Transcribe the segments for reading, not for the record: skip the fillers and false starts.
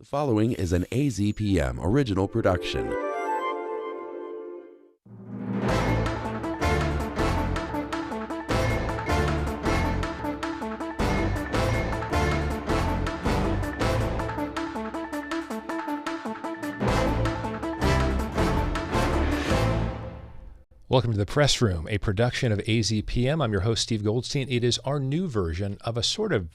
The following is an AZPM original production. Welcome to The Press Room, a production of AZPM. I'm your host, Steve Goldstein. It is our new version of a sort of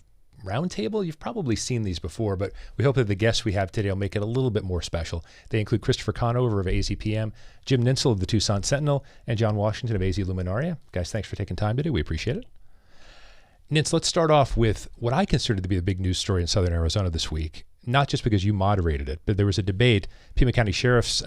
roundtable. You've probably seen these before, but we hope that the guests we have today will make it a little bit more special. They include Christopher Conover of AZPM, Jim Ninsel of the Tucson Sentinel, and John Washington of AZ Luminaria. Guys, thanks for taking time today. We appreciate it. Nins, let's start off with what I consider to be the big news story in Southern Arizona this week, not just because you moderated it, but there was a debate, Pima County Sheriff's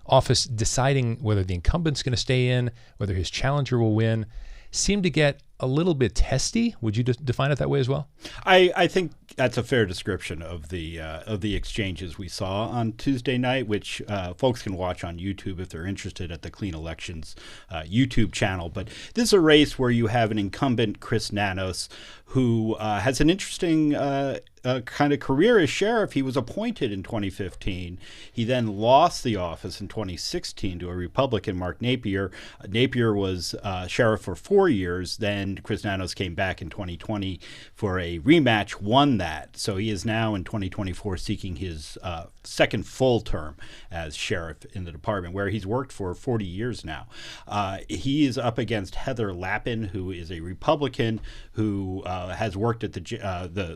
office deciding whether the incumbent's going to stay in, whether his challenger will win, seemed to get a little bit testy. Would you define it that way as well? I think that's a fair description of the exchanges we saw on Tuesday night, which folks can watch on YouTube if they're interested at the Clean Elections YouTube channel. But this is a race where you have an incumbent, Chris Nanos, who has an interesting kind of career as sheriff. He was appointed in 2015. He then lost the office in 2016 to a Republican, Mark Napier. Napier was sheriff for 4 years. Then Chris Nanos came back in 2020 for a rematch, won that. So he is now in 2024 seeking his second full term as sheriff in the department, where he's worked for 40 years now. He is up against Heather Lappin, who is a Republican who has worked at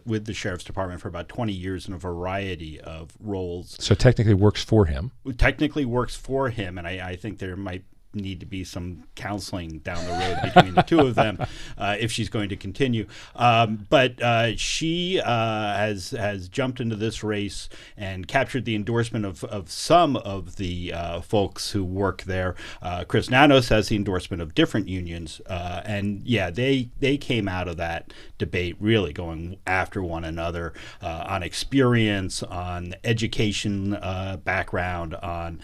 with the sheriff's department for about 20 years in a variety of roles. So technically works for him. Technically works for him, and I think there might need to be some counseling down the road between the two of them if she's going to continue. But she has jumped into this race and captured the endorsement of some of the folks who work there. Chris Nanos has the endorsement of different unions. And yeah, they came out of that debate really going after one another on experience, on education background, on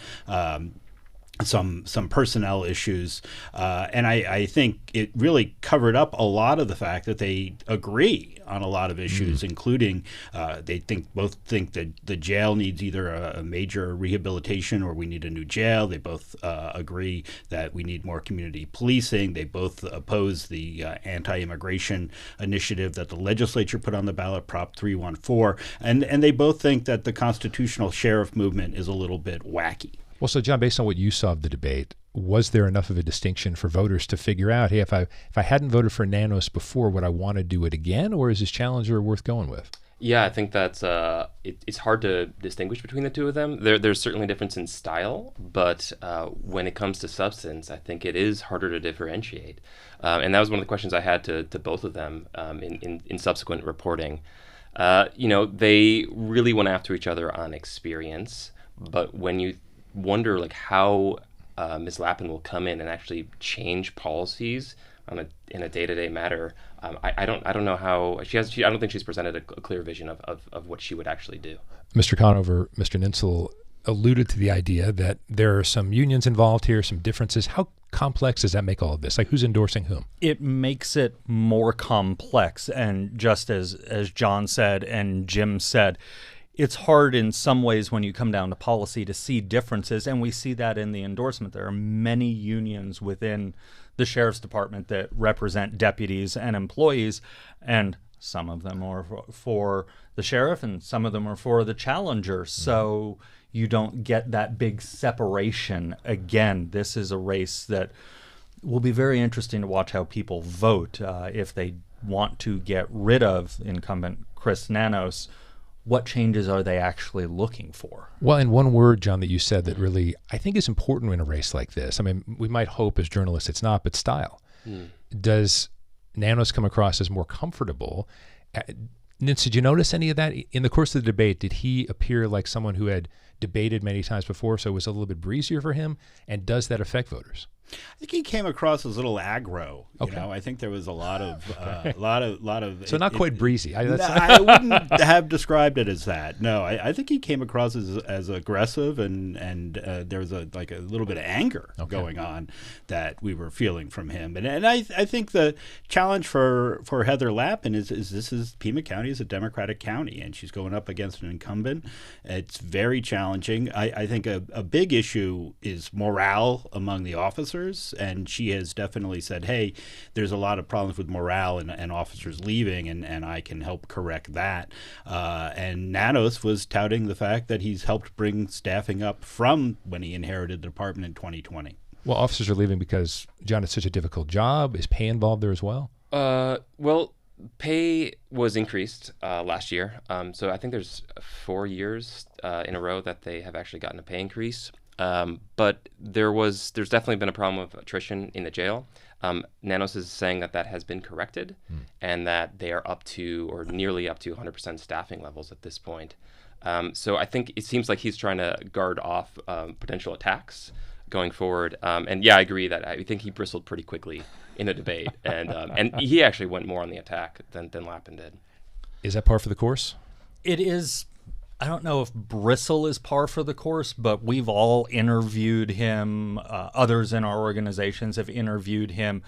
some personnel issues, and I think it really covered up a lot of the fact that they agree on a lot of issues, including they both think that the jail needs either a major rehabilitation or we need a new jail. They both agree that we need more community policing. They both oppose the anti-immigration initiative that the legislature put on the ballot, Prop 314, and they both think that the constitutional sheriff movement is a little bit wacky. Well, so John, based on what you saw of the debate, was there enough of a distinction for voters to figure out, hey, if I hadn't voted for Nanos before, would I want to do it again, or is his challenger worth going with? Yeah, I think that's it's hard to distinguish between the two of them. There's certainly a difference in style, but when it comes to substance, I think it is harder to differentiate. And that was one of the questions I had to both of them in subsequent reporting. They really went after each other on experience, but when you wonder like how Ms. Lappin will come in and actually change policies in a day-to-day matter. I don't know how I don't think she's presented a clear vision of what she would actually do. Mr. Conover, Mr. Ninsel alluded to the idea that there are some unions involved here, some differences. How complex does that make all of this? Like, who's endorsing whom? It makes it more complex, and just as John said and Jim said, it's hard in some ways when you come down to policy to see differences, and we see that in the endorsement. There are many unions within the sheriff's department that represent deputies and employees, and some of them are for the sheriff and some of them are for the challenger. So you don't get that big separation. Again, this is a race that will be very interesting to watch how people vote. If they want to get rid of incumbent Chris Nanos, what changes are they actually looking for? Well, in one word, John, that you said that really I think is important in a race like this. I mean, we might hope as journalists it's not, but style. Does Nanos come across as more comfortable? Nins, did you notice any of that? In the course of the debate, did he appear like someone who had debated many times before, so it was a little bit breezier for him? And does that affect voters? I think he came across as a little aggro. Okay. You know, I think there was a lot of, So not quite breezy. I wouldn't have described it as that. No, I think he came across as aggressive, and there was a little bit of anger going on that we were feeling from him. And I think the challenge for Heather Lappin is Pima County is a Democratic county, and she's going up against an incumbent. It's very challenging. I think a big issue is morale among the officers, and she has definitely said, hey, there's a lot of problems with morale and officers leaving, and I can help correct that. And Nanos was touting the fact that he's helped bring staffing up from when he inherited the department in 2020. Well, officers are leaving because, John, it's such a difficult job. Is pay involved there as well? Well, pay was increased last year. So I think there's 4 years in a row that they have actually gotten a pay increase. But there's definitely been a problem of attrition in the jail. Nanos is saying that has been corrected and that they are up to or nearly up to 100% staffing levels at this point. So I think it seems like he's trying to guard off potential attacks going forward. And yeah, I agree that I think he bristled pretty quickly in a debate, and he actually went more on the attack than Lappin did. Is that par for the course? It is. I don't know if bristle is par for the course, but we've all interviewed him. Others in our organizations have interviewed him.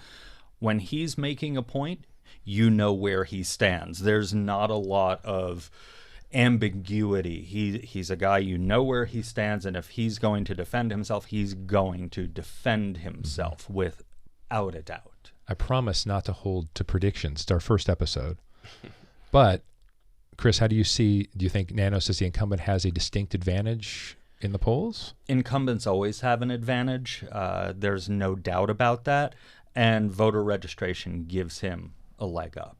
When he's making a point, you know where he stands. There's not a lot of ambiguity. He's a guy, you know where he stands, and if he's going to defend himself, he's going to defend himself without a doubt. I promise not to hold to predictions. It's our first episode. But Chris, do you think Nanos as the incumbent has a distinct advantage in the polls? Incumbents always have an advantage. There's no doubt about that. And voter registration gives him a leg up.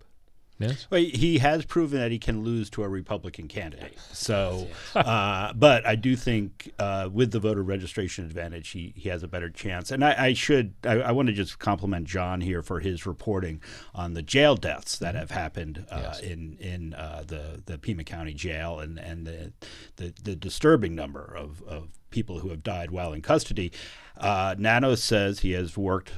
Yes. Well, he has proven that he can lose to a Republican candidate. So, but I do think with the voter registration advantage, he has a better chance. And I want to just compliment John here for his reporting on the jail deaths that have happened in the Pima County Jail and the disturbing number of people who have died while in custody. Nanos says he has worked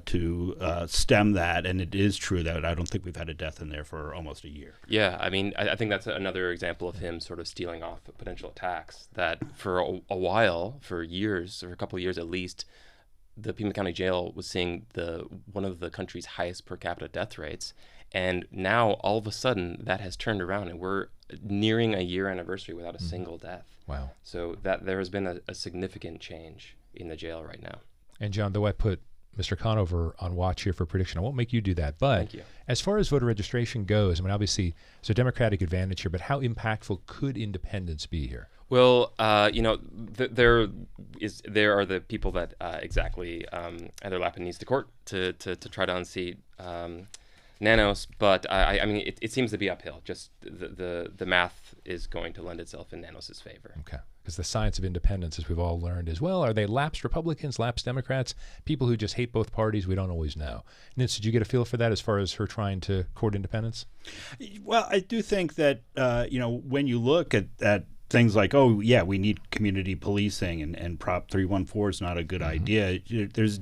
to stem that, and it is true that I don't think we've had a death in there for almost a year. Yeah, I mean, I think that's another example of him sort of stealing off potential attacks that for a while, for years, or a couple of years at least, the Pima County Jail was seeing one of the country's highest per capita death rates. And now, all of a sudden, that has turned around, and we're nearing a year anniversary without a single death. Wow. So that there has been a significant change in the jail right now. And John, though I put Mr. Conover on watch here for prediction, I won't make you do that. But Thank you. As far as voter registration goes, I mean, obviously, there's a Democratic advantage here, but how impactful could independents be here? Well, there are the people that exactly Heather Lappin needs to court to try to unseat Nanos, but I mean, it seems to be uphill. Just the math is going to lend itself in Nanos's favor. Okay, because the science of independence, as we've all learned as well, are they lapsed Republicans, lapsed Democrats, people who just hate both parties? We don't always know. Nitz, did you get a feel for that as far as her trying to court independence? Well, I do think that when you look at things like, oh yeah, we need community policing, and Prop 314 is not a good idea. There's,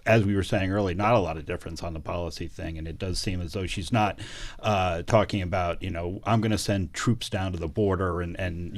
as we were saying earlier, not a lot of difference on the policy thing, and it does seem as though she's not talking about, I'm going to send troops down to the border, and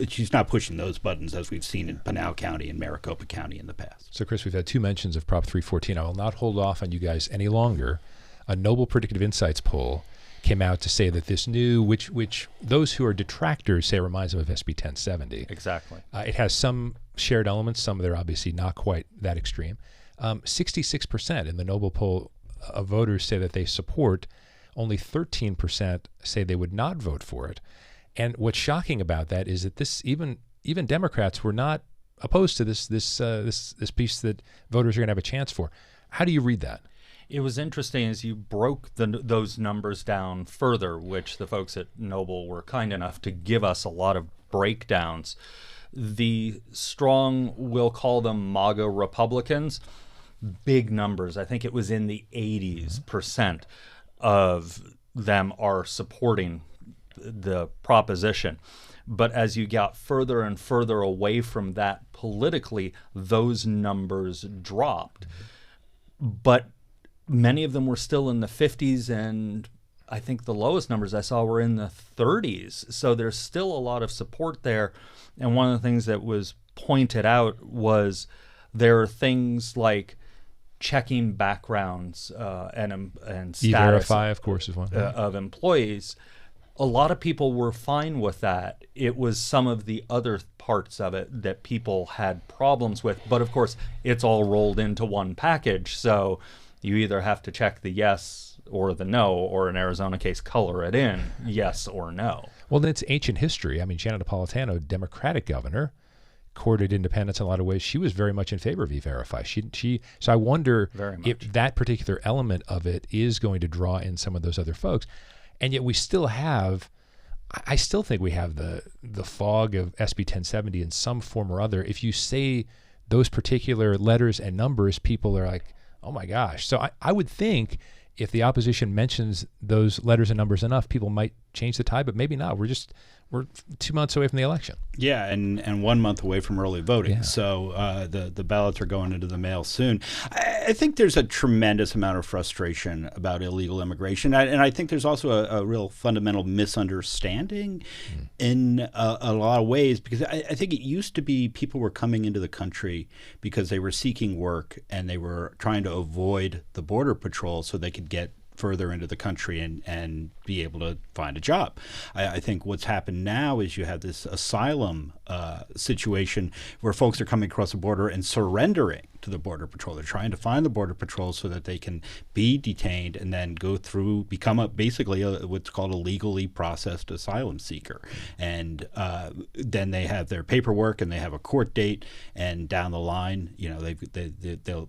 she's not pushing those buttons as we've seen in Pinal County and Maricopa County in the past. So, Chris, we've had 2 mentions of Prop 314. I will not hold off on you guys any longer. A Noble Predictive Insights poll came out to say that this new, which those who are detractors say reminds them of SB 1070. Exactly. It has some shared elements. Some of them are obviously not quite that extreme. 66% in the Noble poll of voters say that they support. Only 13% say they would not vote for it. And what's shocking about that is that this even Democrats were not opposed to this piece that voters are going to have a chance for. How do you read that? It was interesting as you broke those numbers down further, which the folks at Noble were kind enough to give us a lot of breakdowns. The strong, we'll call them MAGA Republicans, big numbers. I think it was in the 80% of them are supporting the proposition. But as you got further and further away from that politically, those numbers dropped. but many of them were still in the 50s, and I think the lowest numbers I saw were in the 30s. So there's still a lot of support there. And one of the things that was pointed out was there are things like checking backgrounds and status E-Verify, of course, is one of employees. A lot of people were fine with that. It was some of the other parts of it that people had problems with. But of course, it's all rolled into one package. So you either have to check the yes or the no, or in Arizona case, color it in, yes or no. Well, then it's ancient history. I mean, Janet Napolitano, Democratic governor, courted independence in a lot of ways. She was very much in favor of E-Verify. So I wonder if that particular element of it is going to draw in some of those other folks. And yet we still have, I still think we have the fog of SB 1070 in some form or other. If you say those particular letters and numbers, people are like, oh my gosh. So I would think if the opposition mentions those letters and numbers enough, people might change the tide, but maybe not. We're 2 months away from the election. Yeah, and 1 month away from early voting. Yeah. So the ballots are going into the mail soon. I think there's a tremendous amount of frustration about illegal immigration. And I think there's also a real fundamental misunderstanding in a lot of ways, because I think it used to be people were coming into the country because they were seeking work and they were trying to avoid the Border Patrol so they could get further into the country and be able to find a job. I think what's happened now is you have this asylum situation where folks are coming across the border and surrendering to the Border Patrol. They're trying to find the Border Patrol so that they can be detained and then become basically what's called a legally processed asylum seeker. And then they have their paperwork and they have a court date, and down the line,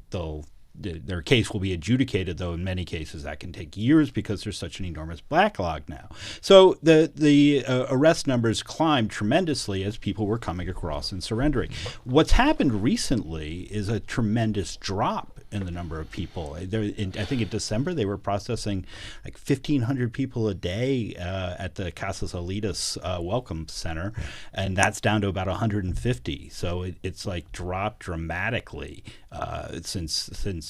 they'll their case will be adjudicated, though in many cases that can take years because there's such an enormous backlog now. So the arrest numbers climbed tremendously as people were coming across and surrendering. What's happened recently is a tremendous drop in the number of people. I think in December they were processing like 1,500 people a day at the Casas Alitas Welcome Center, and that's down to about 150. So it's like dropped dramatically since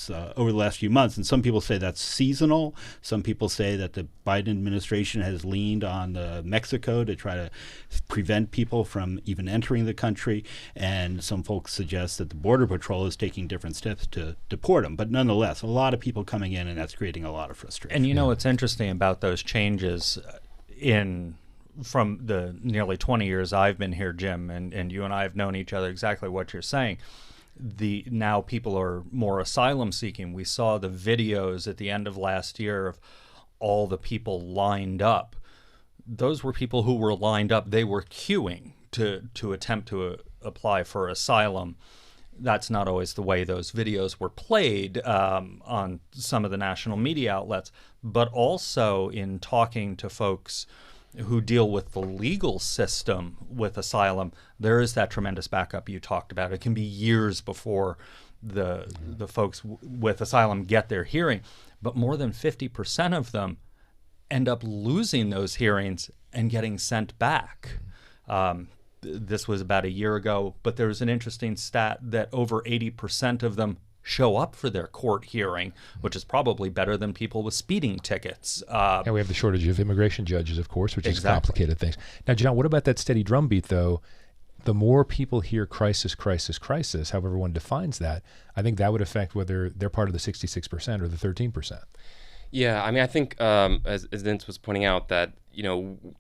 over the last few months. And some people say that's seasonal. Some people say that the Biden administration has leaned on Mexico to try to prevent people from even entering the country. And some folks suggest that the Border Patrol is taking different steps to deport them. But nonetheless, a lot of people coming in, and that's creating a lot of frustration. And you know what's interesting about those changes from the nearly 20 years I've been here, Jim, and you and I have known each other, exactly what you're saying. Now people are more asylum seeking. We saw the videos at the end of last year of all the people lined up. Those were people who were lined up. They were queuing to attempt to apply for asylum. That's not always the way those videos were played on some of the national media outlets, but also in talking to folks who deal with the legal system with asylum, there is that tremendous backup you talked about. It can be years before the folks with asylum get their hearing, but more than 50% of them end up losing those hearings and getting sent back. This was about a year ago, but there was an interesting stat that over 80% of them show up for their court hearing, which is probably better than people with speeding tickets. And we have the shortage of immigration judges, of course, which has complicated things. Now, John, what about that steady drumbeat, though? The more people hear crisis, crisis, crisis, however one defines that, I think that would affect whether they're part of the 66% or the 13%. Yeah, I mean, I think as Vince was pointing out that,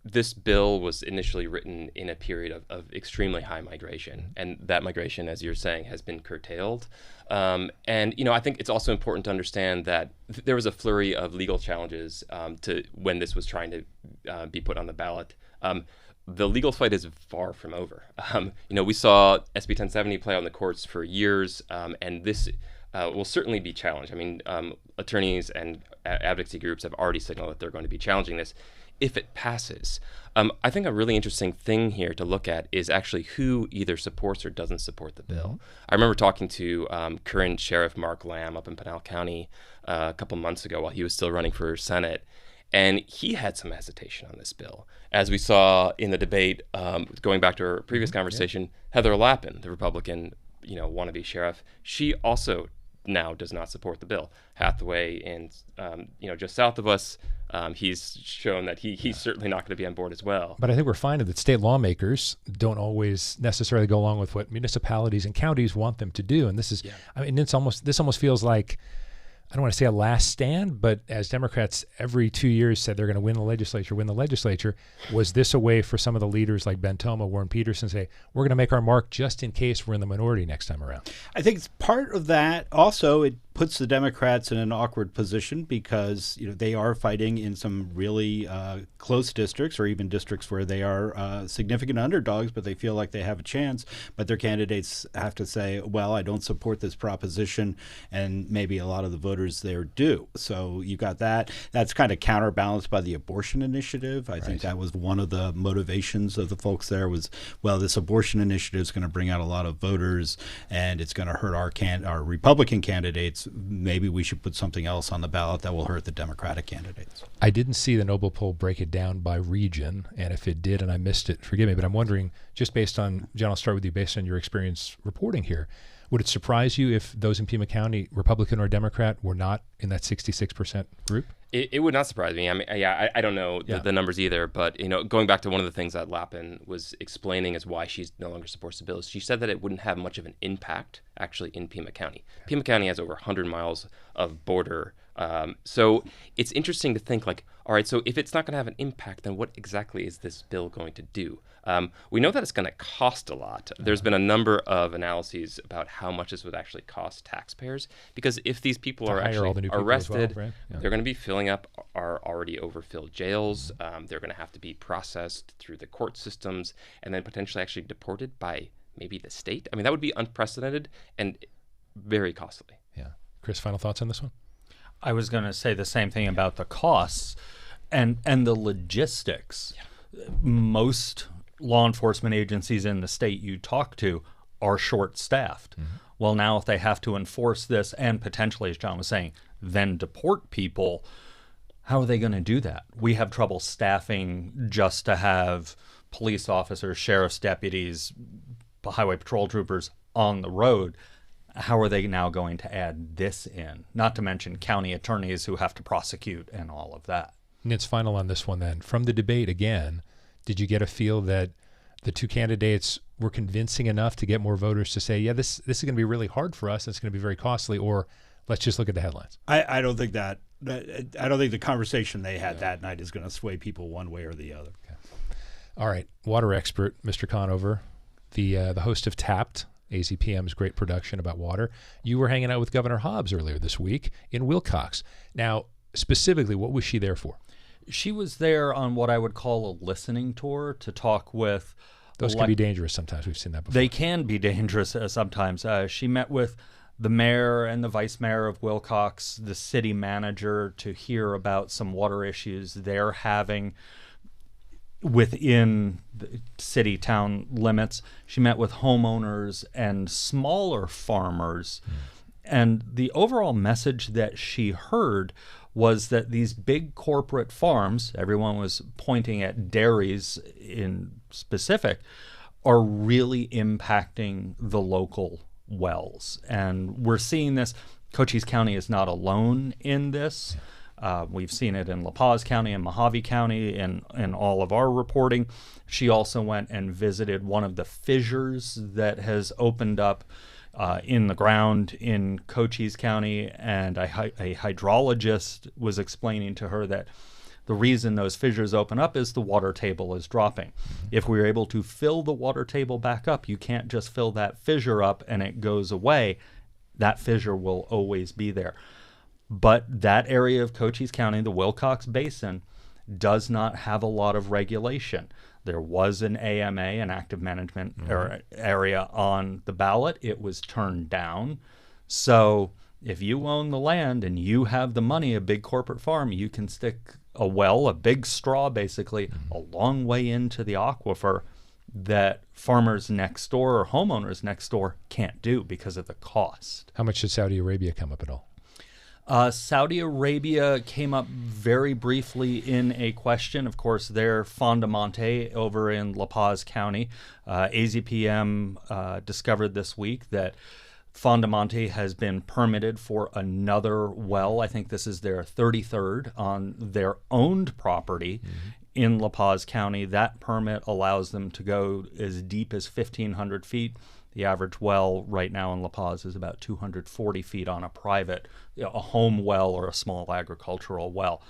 this bill was initially written in a period of extremely high migration, and that migration, as you're saying, has been curtailed. And I think it's also important to understand that there was a flurry of legal challenges to when this was trying to be put on the ballot. The legal fight is far from over. We saw SB 1070 play out in the courts for years, and this will certainly be challenged. I mean, attorneys and advocacy groups have already signaled that they're going to be challenging this if it passes. I think a really interesting thing here to look at is actually who either supports or doesn't support the bill. I remember talking to current Sheriff Mark Lamb up in Pinal County a couple months ago while he was still running for Senate, and he had some hesitation on this bill. As we saw in the debate, going back to our previous conversation, Heather Lappin, the Republican wannabe sheriff, she also now does not support the bill. Hathaway, in just south of us, he's shown that he's certainly not going to be on board as well. But I think we're finding that state lawmakers don't always necessarily go along with what municipalities and counties want them to do. And this is, this almost feels like, I don't want to say a last stand, but as Democrats every 2 years said they're going to win the legislature, was this a way for some of the leaders like Ben Toma, Warren Peterson to say, we're going to make our mark just in case we're in the minority next time around? I think it's part of that. Also, it puts the Democrats in an awkward position because they are fighting in some really close districts, or even districts where they are significant underdogs, but they feel like they have a chance. But their candidates have to say, well, I don't support this proposition, and maybe a lot of the voters there do. So you got that. That's kind of counterbalanced by the abortion initiative. I think that was one of the motivations of the folks there was, well, this abortion initiative is going to bring out a lot of voters, and it's going to hurt our Republican candidates. Maybe we should put something else on the ballot that will hurt the Democratic candidates. I didn't see the Noble poll break it down by region, and if it did and I missed it, forgive me, but I'm wondering, just based on, John, I'll start with you, based on your experience reporting here, would it surprise you if those in Pima County, Republican or Democrat, were not in that 66% group? It would not surprise me. I mean, I don't know the numbers either, but going back to one of the things that Lappin was explaining as why she no longer supports the bill, she said that it wouldn't have much of an impact actually in Pima County. Pima County has over 100 miles of border, so it's interesting to think like, all right, so if it's not going to have an impact, then what exactly is this bill going to do? We know that it's going to cost a lot. There's been a number of analyses about how much this would actually cost taxpayers, because if these people are actually arrested, they're going to be filling up our already overfilled jails. They're going to have to be processed through the court systems and then potentially actually deported by maybe the state. I mean, that would be unprecedented and very costly. Yeah. Chris, final thoughts on this one? I was going to say the same thing about the costs and the logistics. Most law enforcement agencies in the state you talk to are short-staffed. Well, now if they have to enforce this and potentially, as John was saying, then deport people, how are they going to do that? We have trouble staffing just to have police officers, sheriff's deputies, highway patrol troopers on the road. How are they now going to add this in? Not to mention county attorneys who have to prosecute and all of that. And it's final on this one then. From the debate again, did you get a feel that the two candidates were convincing enough to get more voters to say, yeah, this is going to be really hard for us, it's going to be very costly, or let's just look at the headlines? I don't think that. I don't think the conversation they had that night is going to sway people one way or the other. Okay. All right, water expert, Mr. Conover, the host of Tapped, AZPM's great production about water. You were hanging out with Governor Hobbs earlier this week in Wilcox. Now, specifically, what was she there for? She was there on what I would call a listening tour to talk with... Those can be dangerous sometimes. We've seen that before. They can be dangerous sometimes. She met with the mayor and the vice mayor of Wilcox, the city manager, to hear about some water issues they're having within the city-town limits. She met with homeowners and smaller farmers. And the overall message that she heard was that these big corporate farms, everyone was pointing at dairies in specific, are really impacting the local wells. And we're seeing this. Cochise County is not alone in this. We've seen it in La Paz County and Mojave County in all of our reporting. She also went and visited one of the fissures that has opened up in the ground in Cochise County, and a hydrologist was explaining to her that the reason those fissures open up is the water table is dropping. If we're able to fill the water table back up, you can't just fill that fissure up and it goes away. That fissure will always be there. But that area of Cochise County, the Wilcox Basin, does not have a lot of regulation. There was an AMA, an active management area on the ballot. It was turned down. So if you own the land and you have the money, a big corporate farm, you can stick a well, a big straw basically, a long way into the aquifer that farmers next door or homeowners next door can't do because of the cost. How much did Saudi Arabia come up at all? Saudi Arabia came up very briefly in a question. Of course, they're Fondamonte over in La Paz County. AZPM discovered this week that Fondamonte has been permitted for another well. I think this is their 33rd on their owned property in La Paz County. That permit allows them to go as deep as 1,500 feet. The average well right now in La Paz is about 240 feet on a private, a home well or a small agricultural well.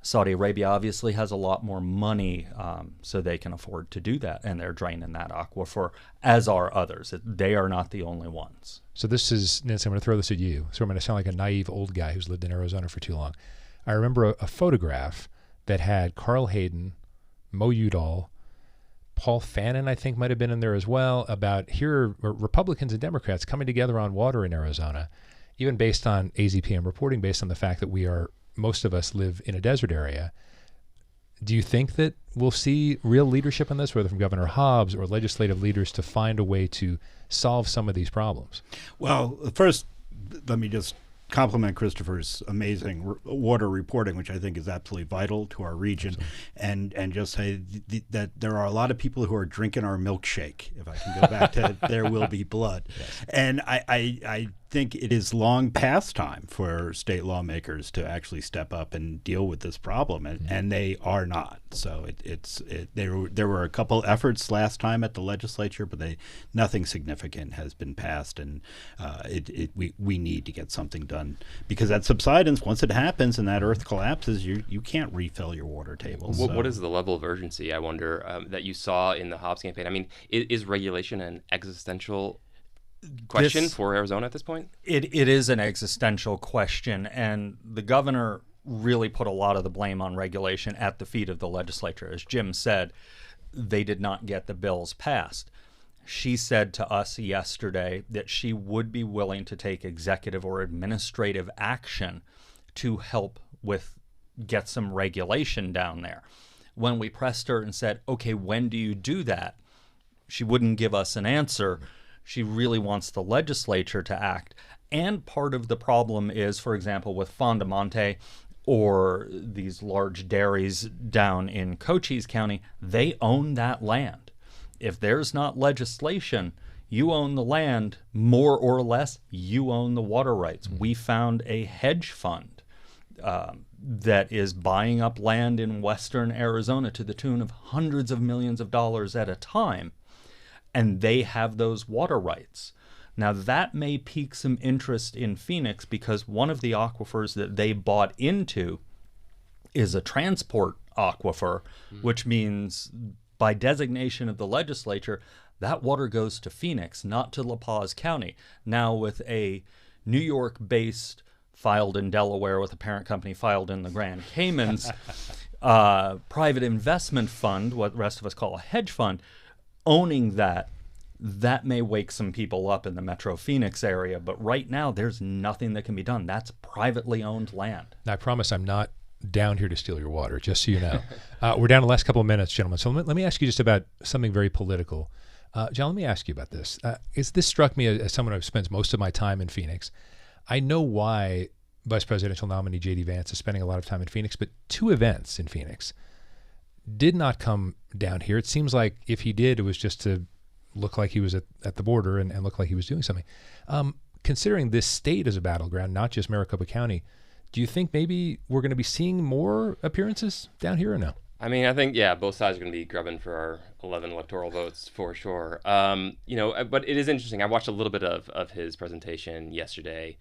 Saudi Arabia obviously has a lot more money, so they can afford to do that, and they're draining that aquifer, as are others. They are not the only ones. So this is, Nancy, I'm going to throw this at you. So I'm going to sound like a naive old guy who's lived in Arizona for too long. I remember a photograph that had Carl Hayden, Mo Udall, Paul Fannin, I think, might have been in there as well, about here are Republicans and Democrats coming together on water in Arizona, even based on AZPM reporting, based on the fact that most of us live in a desert area. Do you think that we'll see real leadership in this, whether from Governor Hobbs or legislative leaders, to find a way to solve some of these problems? Well, first, let me just compliment Christopher's amazing water reporting, which I think is absolutely vital to our region, and just say that there are a lot of people who are drinking our milkshake, if I can go back to There Will Be Blood. Yes. And I think it is long past time for state lawmakers to actually step up and deal with this problem, and they are not. So there were a couple efforts last time at the legislature, but nothing significant has been passed, and we need to get something done, because that subsidence, once it happens and that earth collapses, you can't refill your water tables. What is the level of urgency, I wonder, that you saw in the Hobbs campaign? I mean, is regulation an existential question for Arizona at this point? It is an existential question, and the governor really put a lot of the blame on regulation at the feet of the legislature. As Jim said, they did not get the bills passed. She said to us yesterday that she would be willing to take executive or administrative action to help get some regulation down there. When we pressed her and said, okay, when do you do that? She wouldn't give us an answer. She really wants the legislature to act. And part of the problem is, for example, with Fondamonte or these large dairies down in Cochise County, they own that land. If there's not legislation, you own the land, more or less, you own the water rights. We found a hedge fund that is buying up land in western Arizona to the tune of hundreds of millions of dollars at a time, and they have those water rights. Now, that may pique some interest in Phoenix, because one of the aquifers that they bought into is a transport aquifer, which means by designation of the legislature, that water goes to Phoenix, not to La Paz County. Now, with a New York-based, filed in Delaware with a parent company filed in the Grand Caymans, private investment fund, what the rest of us call a hedge fund, owning that may wake some people up in the Metro Phoenix area. But right now, there's nothing that can be done. That's privately owned land. Now, I promise I'm not down here to steal your water, just so you know. We're down to the last couple of minutes, gentlemen. So let me ask you just about something very political. John, let me ask you about this. This struck me as someone who spends most of my time in Phoenix. I know why Vice Presidential nominee J.D. Vance is spending a lot of time in Phoenix, but 2 events in Phoenix did not come down here. It seems like if he did, it was just to look like he was at the border and look like he was doing something. Considering this state as a battleground, not just Maricopa County, do you think maybe we're going to be seeing more appearances down here or no? I mean, I think, both sides are going to be grubbing for our 11 electoral votes for sure. But it is interesting. I watched a little bit of his presentation yesterday.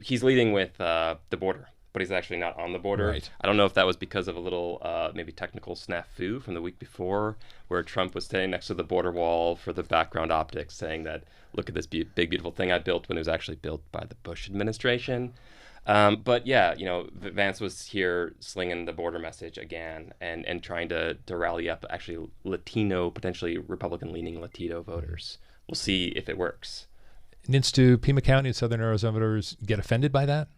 He's leading with the border, but he's actually not on the border. Right. I don't know if that was because of a little maybe technical snafu from the week before, where Trump was standing next to the border wall for the background optics, saying that, look at this big, beautiful thing I built, when it was actually built by the Bush administration. Vance was here slinging the border message again and trying to rally up actually Latino, potentially Republican-leaning Latino voters. We'll see if it works. Nintz, do Pima County and Southern Arizona voters get offended by that?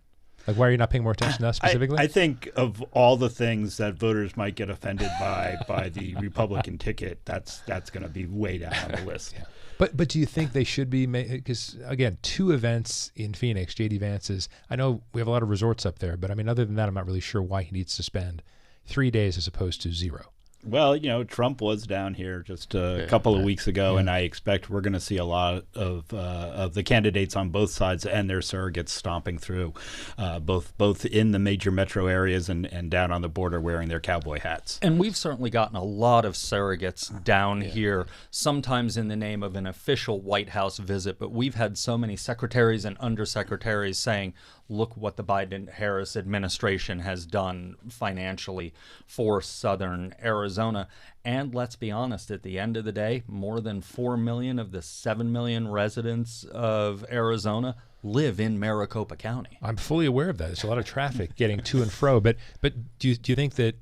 Like, why are you not paying more attention to us specifically? I think of all the things that voters might get offended by the Republican ticket, that's going to be way down on the list. Yeah. But do you think they should be, because again, 2 events in Phoenix, J.D. Vance's, I know we have a lot of resorts up there, but I mean, other than that, I'm not really sure why he needs to spend 3 days as opposed to 0. Well, Trump was down here just a couple of weeks ago, and I expect we're going to see a lot of the candidates on both sides and their surrogates stomping through, both in the major metro areas and down on the border wearing their cowboy hats. And we've certainly gotten a lot of surrogates down here, sometimes in the name of an official White House visit, but we've had so many secretaries and undersecretaries saying, look what the Biden-Harris administration has done financially for Southern Arizona. And let's be honest, at the end of the day, more than 4 million of the 7 million residents of Arizona live in Maricopa County. I'm fully aware of that. There's a lot of traffic getting to and fro. But do you think that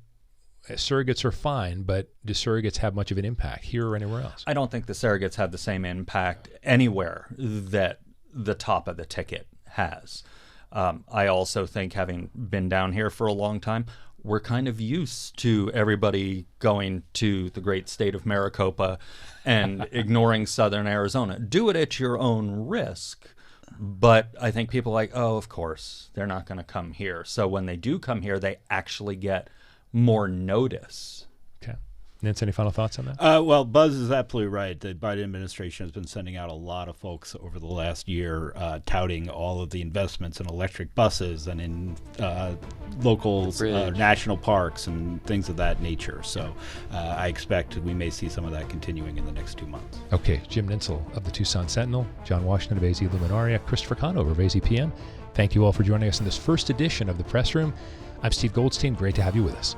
surrogates are fine, but do surrogates have much of an impact here or anywhere else? I don't think the surrogates have the same impact anywhere that the top of the ticket has. I also think, having been down here for a long time, we're kind of used to everybody going to the great state of Maricopa and ignoring Southern Arizona. Do it at your own risk, but I think people are like, oh, of course, they're not going to come here. So when they do come here, they actually get more notice. Okay. Nance, any final thoughts on that? Well, Buzz is absolutely right. The Biden administration has been sending out a lot of folks over the last year touting all of the investments in electric buses and in local national parks and things of that nature. So I expect we may see some of that continuing in the next 2 months. Okay. Jim Ninsel of the Tucson Sentinel, John Washington of AZ Luminaria, Christopher Conover of AZPM. Thank you all for joining us in this first edition of The Press Room. I'm Steve Goldstein. Great to have you with us.